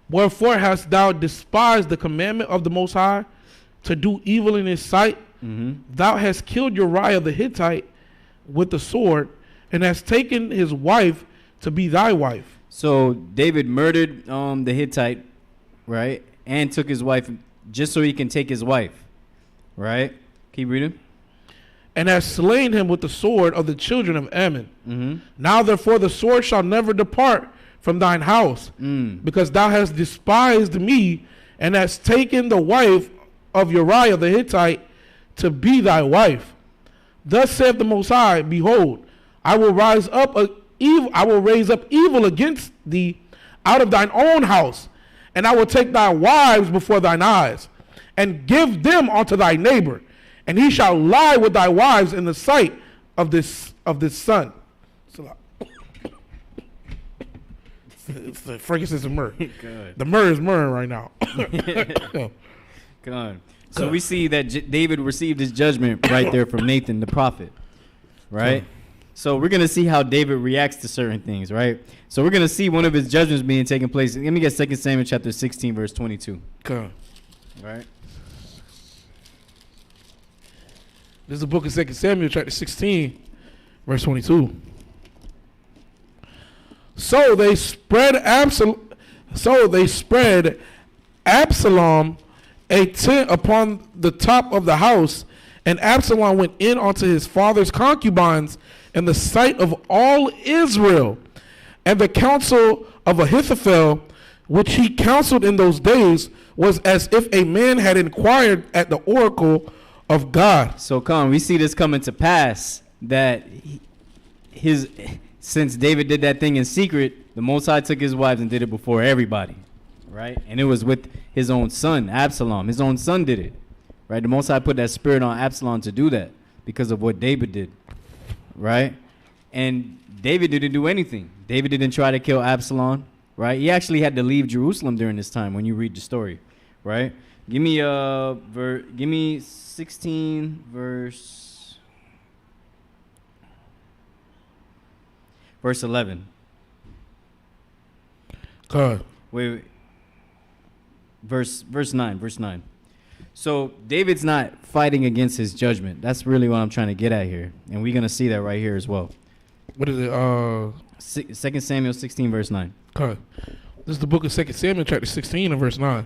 Wherefore hast thou despised the commandment of the Most High to do evil in his sight? Mm-hmm. Thou hast killed Uriah the Hittite with the sword, and hast taken his wife to be thy wife. So David murdered the Hittite, right? And took his wife just so he can take his wife, right? Keep reading. And hast slain him with the sword of the children of Ammon. Mm-hmm. Now therefore the sword shall never depart from thine house, because thou hast despised me, and hast taken the wife of Uriah the Hittite to be thy wife. Thus saith the Most High, behold, I will raise up evil against thee out of thine own house, and I will take thy wives before thine eyes, and give them unto thy neighbor, and he shall lie with thy wives in the sight of this son. It's the frankincense and myrrh. The myrrh is myrrh right now. God. So we see that David received his judgment right there from Nathan the prophet, right? So we're going to see how David reacts to certain things, right? So we're going to see one of his judgments being taken place. Let me get 2 Samuel chapter 16, verse 22. Okay. Right? This is the book of 2 Samuel chapter 16, verse 22. So they spread Absalom a tent upon the top of the house, and Absalom went in unto his father's concubines in the sight of all Israel. And the counsel of Ahithophel, which he counseled in those days, was as if a man had inquired at the oracle of God. So come, we see this coming to pass that since David did that thing in secret, the Most High took his wives and did it before everybody, right? And it was with his own son, Absalom. His own son did it, right? The Most High put that spirit on Absalom to do that because of what David did, right? And David didn't do anything. David didn't try to kill Absalom, right? He actually had to leave Jerusalem during this time when you read the story, right? Give me 16 verse 11. God. Wait. Verse 9. So David's not fighting against his judgment. That's really what I'm trying to get at here. And we're going to see that right here as well. What is it? 2 Samuel 16 verse 9. God. This is the book of 2 Samuel chapter 16 and verse 9.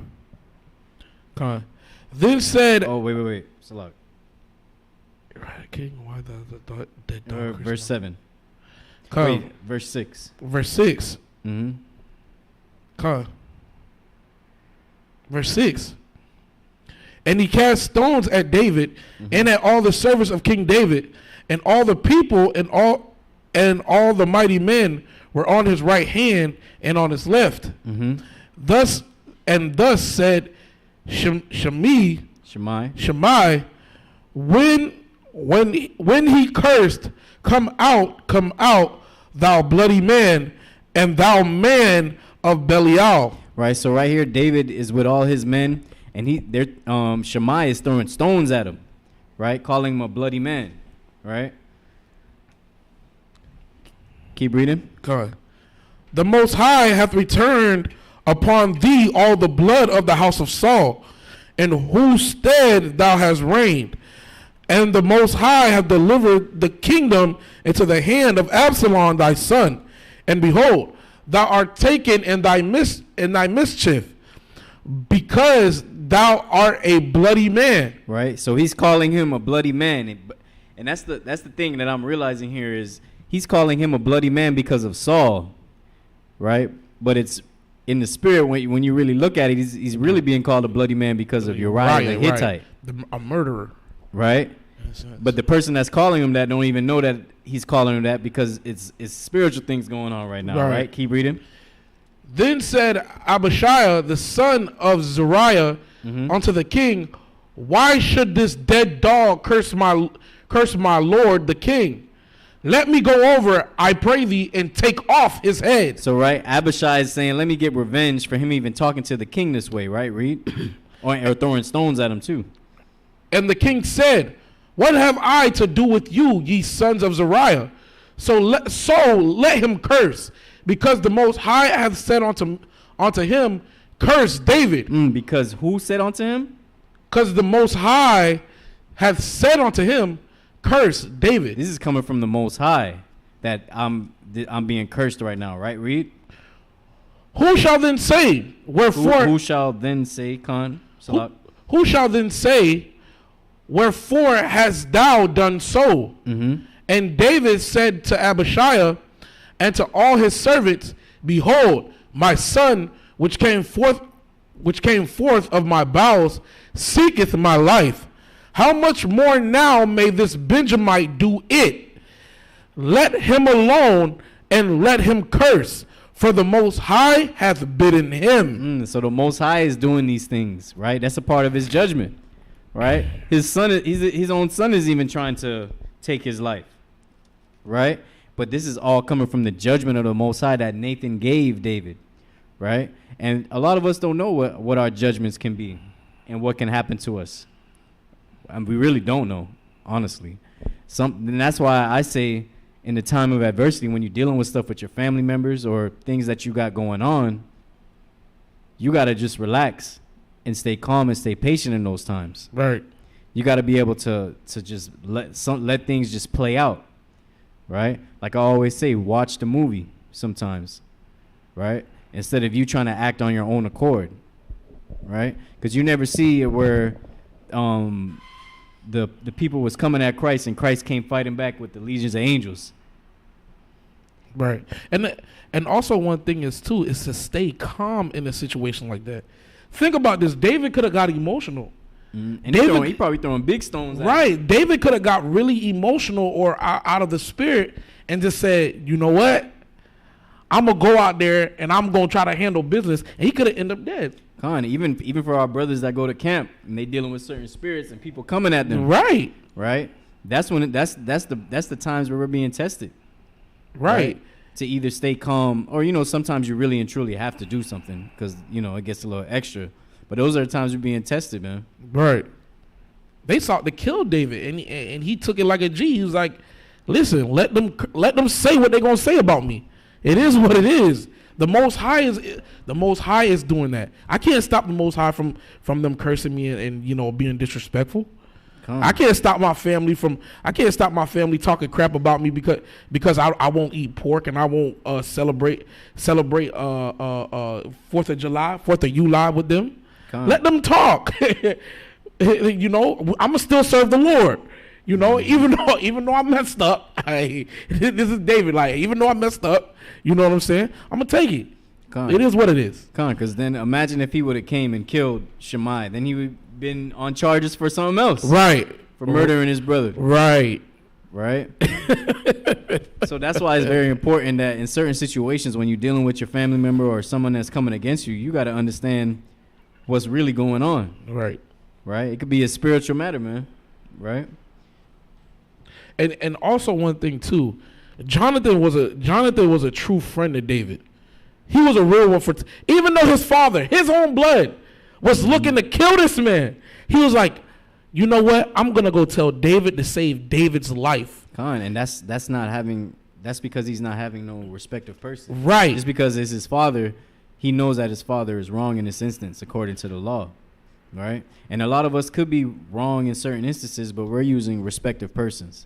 God. Then said... Oh, wait. Salak. Right, King, why the dog Verse 7. God. Wait, verse 6. Verse 6. Mm-hmm. God. Verse 6. And he cast stones at David and at all the servants of King David, and all the people and all the mighty men were on his right hand and on his left. Mm-hmm. Thus said Shimei, when he cursed, come out, thou bloody man, and thou man of Belial. Right, so right here, David is with all his men, and Shimei is throwing stones at him, right, calling him a bloody man, right? Keep reading. God. The Most High hath returned upon thee all the blood of the house of Saul, in whose stead thou hast reigned. And the Most High hath delivered the kingdom into the hand of Absalom thy son. And behold, thou art taken in thy mischief, because thou art a bloody man. Right, so he's calling him a bloody man, and that's the thing that I'm realizing here is he's calling him a bloody man because of Saul, right? But it's in the spirit when you really look at it, he's really being called a bloody man because of Uriah the Hittite, right. A murderer, right? But the person that's calling him that don't even know that he's calling him that because it's spiritual things going on right now, right? Keep reading. Then said Abishai, the son of Zeruiah, unto the king, why should this dead dog curse my lord the king? Let me go over, I pray thee, and take off his head. So, right, Abishai is saying, let me get revenge for him even talking to the king this way, right? Read. or throwing stones at him, too. And the king said, what have I to do with you, ye sons of Zeruiah? So let him curse, because the Most High hath said unto him, curse David. Because who said unto him? Because the Most High hath said unto him, curse David. This is coming from the Most High that I'm being cursed right now, right? Read. Who shall then say, wherefore? Who shall then say, Khan? Who shall then say, wherefore hast thou done so? And David said to Abishai and to all his servants, behold, my son, which came forth of my bowels, seeketh my life. How much more now may this Benjamite do it? Let him alone and let him curse, for the Most High hath bidden him. So the Most High is doing these things, right? That's a part of his judgment, right? His son, his own son is even trying to take his life, right? But this is all coming from the judgment of the Most High that Nathan gave David, right? And a lot of us don't know what our judgments can be and what can happen to us. And we really don't know, honestly. And that's why I say in the time of adversity, when you're dealing with stuff with your family members or things that you got going on, you got to just relax and stay calm and stay patient in those times. Right. You got to be able to just let things just play out, right? Like I always say, watch the movie sometimes, right? Instead of you trying to act on your own accord, right? Because you never see where the people was coming at Christ and Christ came fighting back with the legions of angels. Right. And also one thing is too is to stay calm in a situation like that. Think about this. David could have got emotional. And David- he probably throwing big stones. At him. Right. David could have got really emotional or out of the spirit and just said, you know what? I'm going to go out there and I'm going to try to handle business. And he could have ended up dead. Con, even for our brothers that go to camp and they dealing with certain spirits and people coming at them. Right. Right. That's when that's the times where we're being tested. Right. To either stay calm or, sometimes you really and truly have to do something because, it gets a little extra. But those are the times we're being tested, man. Right. They sought to kill David, and he took it like a G. He was like, listen, let them say what they're going to say about me. It is what it is. The Most High is doing that. I can't stop the Most High from them cursing me and being disrespectful. I can't stop my family talking crap about me because I won't eat pork and I won't celebrate 4th of July, 4th of July with them. Let them talk. I'ma still serve the Lord. Even though I messed up, this is David. Like, even though I messed up, you know what I'm saying? I'm gonna take it. It is what it is. Because then imagine if he would have came and killed Shammai, then he would have been on charges for something else. Right. For murdering his brother. Right. Right. So that's why it's very important that in certain situations when you're dealing with your family member or someone that's coming against you, you got to understand what's really going on. Right. Right. It could be a spiritual matter, man. Right. And also one thing too, Jonathan was a true friend of David. He was a real one even though his father, his own blood, was looking to kill this man. He was like, you know what? I'm gonna go tell David to save David's life. And that's because he's not having no respective person. Right. Just because it's his father, he knows that his father is wrong in this instance according to the law. Right? And a lot of us could be wrong in certain instances, but we're using respective persons.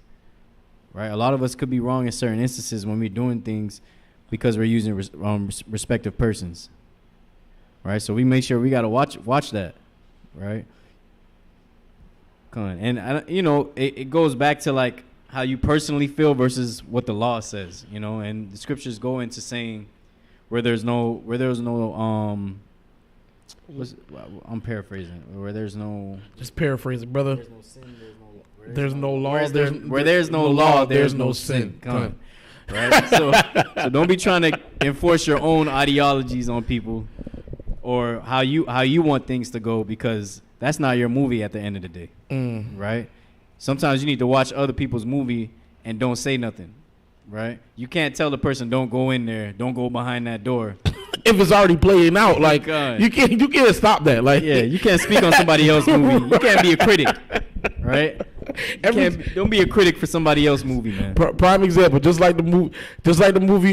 Right? A lot of us could be wrong in certain instances when we're doing things because we're using respective persons. Right? So we make sure we got to watch that. Right? And it goes back to like how you personally feel versus what the law says, and the scriptures go into saying I'm paraphrasing, Just paraphrase it, brother. There's no sin, there's no law. Where there's no law, there's no sin. Right? So don't be trying to enforce your own ideologies on people or how you want things to go, because that's not your movie at the end of the day. Right? Sometimes you need to watch other people's movie and don't say nothing. Right? You can't tell the person don't go in there, don't go behind that door. If it's already playing out, like you can't stop that. Like, yeah, you can't speak on somebody else's movie. You can't be a critic, right? Don't be a critic for somebody else's movie, man. Prime example, just like the movie,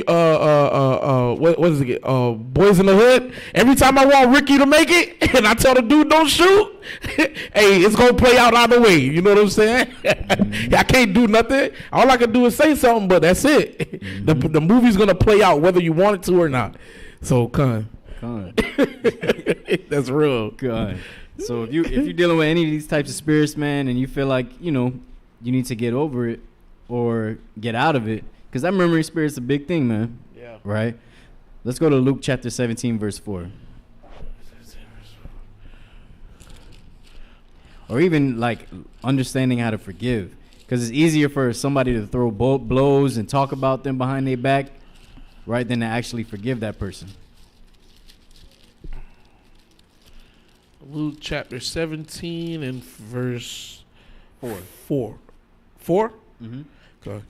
what is it? Boys in the Hood. Every time I want Ricky to make it, and I tell the dude don't shoot, hey, it's gonna play out either way. You know what I'm saying? I can't do nothing. All I can do is say something, but that's it. The movie's gonna play out whether you want it to or not. So, Con. That's real. God. So if you're dealing with any of these types of spirits, man, and you feel like you need to get over it or get out of it, because that memory spirit's a big thing, man. Yeah. Right. Let's go to Luke chapter 17, verse 4. Or even like understanding how to forgive, because it's easier for somebody to throw blows and talk about them behind their back, right, than to actually forgive that person. Luke chapter 17 and verse 4. 4? Mm-hmm. Okay.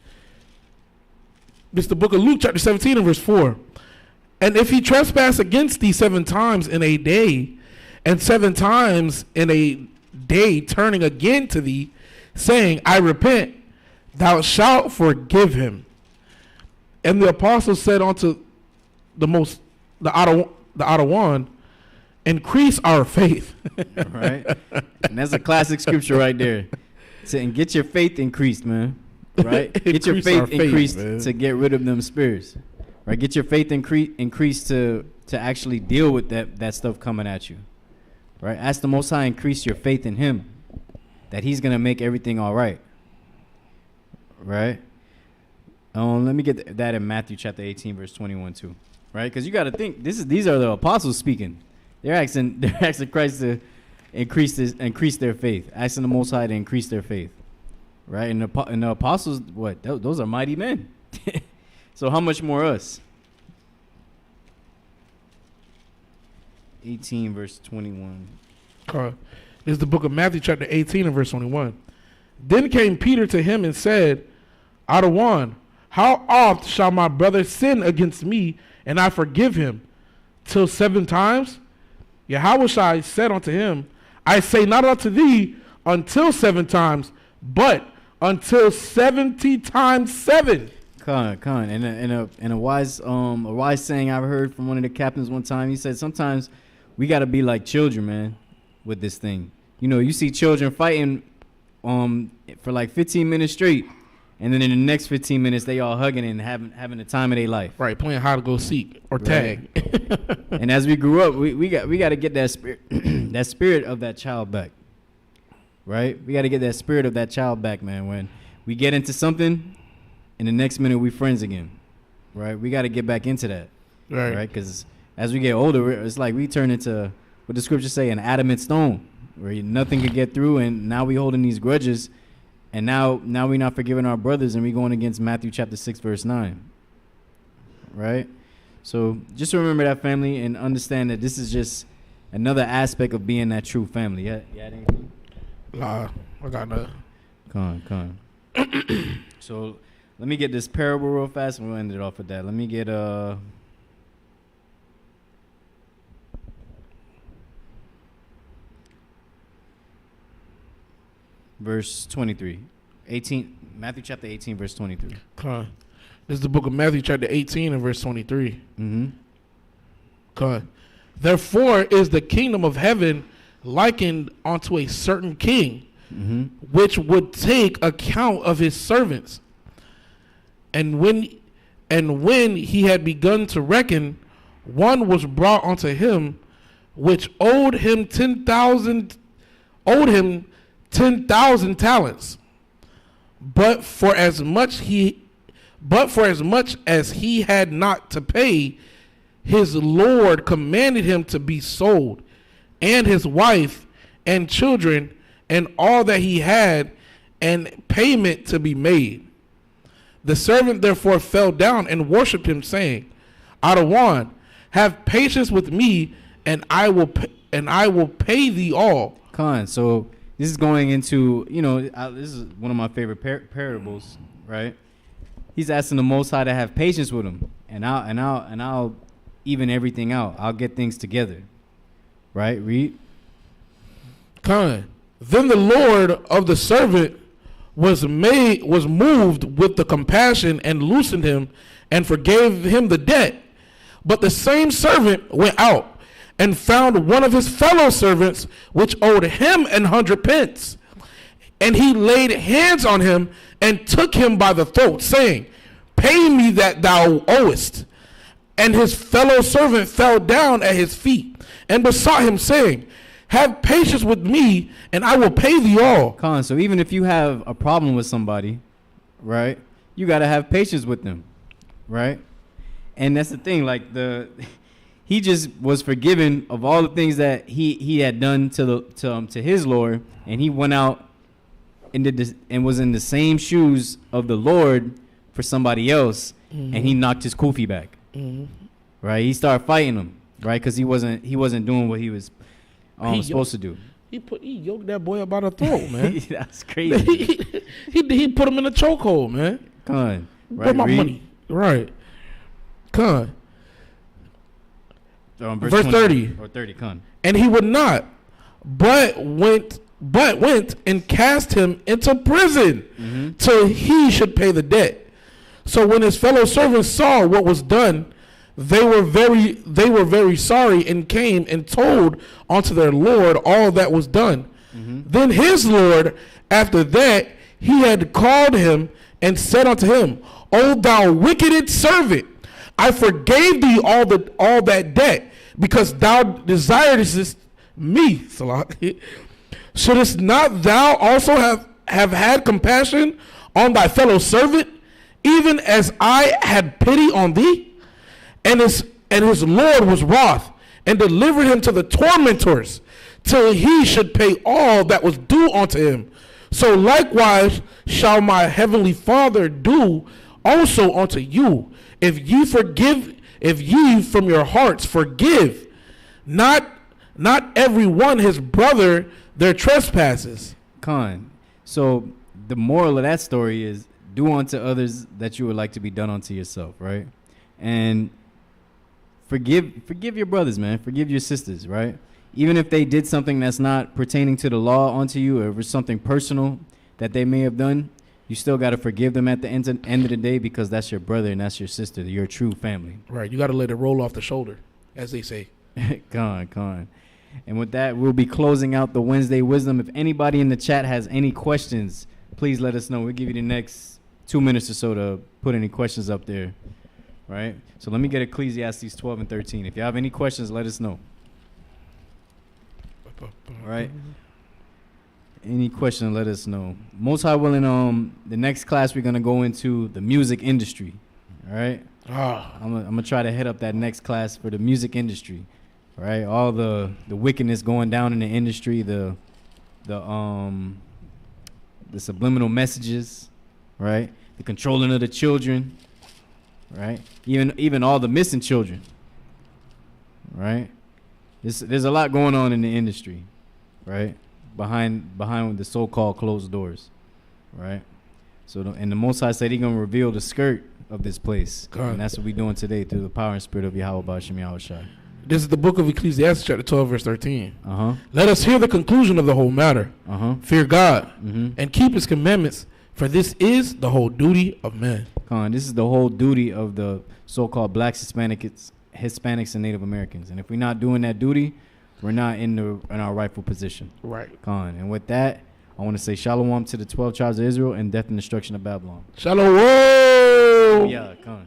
It's the book of Luke chapter 17 and verse 4. And if he trespass against thee 7 times in a day, and 7 times in a day turning again to thee, saying, I repent, thou shalt forgive him. And the apostle said unto the outer one, increase our faith. Right? And that's a classic scripture right there. And get your faith increased, man. Right? Get your faith increased to get rid of them spirits. Right? Get your faith increased to actually deal with that stuff coming at you. Right? Ask the Most High, increase your faith in Him, that He's gonna make everything all right. Right? Let me get that in Matthew chapter 18, verse 21 too. Right? Because you got to think these are the apostles speaking. They're asking Christ to increase their faith, asking the Most High to increase their faith, right? And the apostles, what? Those are mighty men. So how much more us? 18 verse 21. This is the book of Matthew chapter 18 and verse 21. Then came Peter to him and said, Adawan, how oft shall my brother sin against me, and I forgive him? Till 7 times? Yahushua said unto him, I say not unto thee until 7 times, but until 70 times 7. Con. And a wise saying I've heard from one of the captains one time. He said sometimes we got to be like children, man, with this thing. You know, you see children fighting for like 15 minutes straight, and then in the next 15 minutes they all hugging and having the time of their life. Right, playing hide to go seek or tag. Right. And as we grew up, we got to get that spirit that spirit of that child back. Right? We got to get that spirit of that child back, man. When we get into something, in the next minute we friends again. Right? We got to get back into that. Right? Because as we get older, it's like we turn into what the scriptures say, an adamant stone, where nothing could get through, and now we holding these grudges, and now we not forgiving our brothers, and we going against Matthew chapter 6 verse 9. Right? So just remember that, family, and understand that this is just another aspect of being that true family. Yeah, anything? I got nothing. Come on. So let me get this parable real fast, and we'll end it off with that. Let me get verse 23. Matthew chapter 18, verse 23. This is the book of Matthew chapter 18 and verse 23. Therefore is the kingdom of heaven likened unto a certain king, which would take account of his servants. And when he had begun to reckon, one was brought unto him, which owed him 10,000 talents. But for as much as he had not to pay, his Lord commanded him to be sold, and his wife and children and all that he had, and payment to be made. The servant therefore fell down and worshipped him, saying, Adawan, have patience with me, and I will pay thee all. So this is going into, this is one of my favorite parables, right? He's asking the Most High to have patience with him, and I'll even everything out. I'll get things together, right? Read. Then the Lord of the servant was moved with the compassion and loosened him and forgave him the debt. But the same servant went out and found one of his fellow servants which owed him 100 pence. And he laid hands on him and took him by the throat, saying, Pay me that thou owest. And his fellow servant fell down at his feet and besought him, saying, Have patience with me, and I will pay thee all. So even if you have a problem with somebody, right, you got to have patience with them, right? And that's the thing, like he just was forgiven of all the things that he had done to his Lord, and he went out and did this, and was in the same shoes of the Lord for somebody else, and he knocked his kufi back, right? He started fighting him, right, because he wasn't doing what he was supposed to do. He yoked that boy up by the throat, man. That's crazy. he put him in a chokehold, man. Right, put my money right. Verse 30. Or 30. And he would not, but went and cast him into prison till he should pay the debt. So when his fellow servants saw what was done, they were very sorry, and came and told unto their Lord all that was done. Then his Lord, after that, he had called him and said unto him, O thou wicked servant, I forgave thee all that debt, because thou desiredst me. Shouldest not thou also have had compassion on thy fellow servant, even as I had pity on thee? And his Lord was wroth, and delivered him to the tormentors, till he should pay all that was due unto him. So likewise shall my heavenly Father do also unto you, if ye from your hearts forgive not every one his brother their trespasses. Con. So the moral of that story is do unto others that you would like to be done unto yourself, right? And forgive your brothers, man. Forgive your sisters, right? Even if they did something that's not pertaining to the law onto you, or if it's something personal that they may have done, you still got to forgive them at the end of the day, because that's your brother and that's your sister, your true family. Right. You got to let it roll off the shoulder, as they say. Con. And with that, we'll be closing out the Wednesday Wisdom. If anybody in the chat has any questions, please let us know. We'll give you the next 2 minutes or so to put any questions up there. Right? So let me get Ecclesiastes 12 and 13. If you have any questions, let us know. All right. Any question, let us know. Most High willing, the next class we're gonna go into the music industry. All right. I'm gonna try to hit up that next class for the music industry. All right. All the wickedness going down in the industry, the subliminal messages, right? The controlling of the children, right? Even all the missing children, right? There's a lot going on in the industry, right? Behind the so-called closed doors, right? So, and the Most High said He's gonna reveal the skirt of this place, God. and that's what we're doing today through the power and spirit of Yahweh Ba'ashem Yahushai. This is the book of Ecclesiastes, chapter 12, verse 13. Let Let us hear the conclusion of the whole matter. Fear God and keep His commandments, for this is the whole duty of man. This is the whole duty of the so-called blacks, Hispanics, and Native Americans. And if we're not doing that duty, we're not in our rightful position. Right. And with that, I want to say shalom to the 12 tribes of Israel and death and destruction of Babylon. Shalom. Yeah, Khan.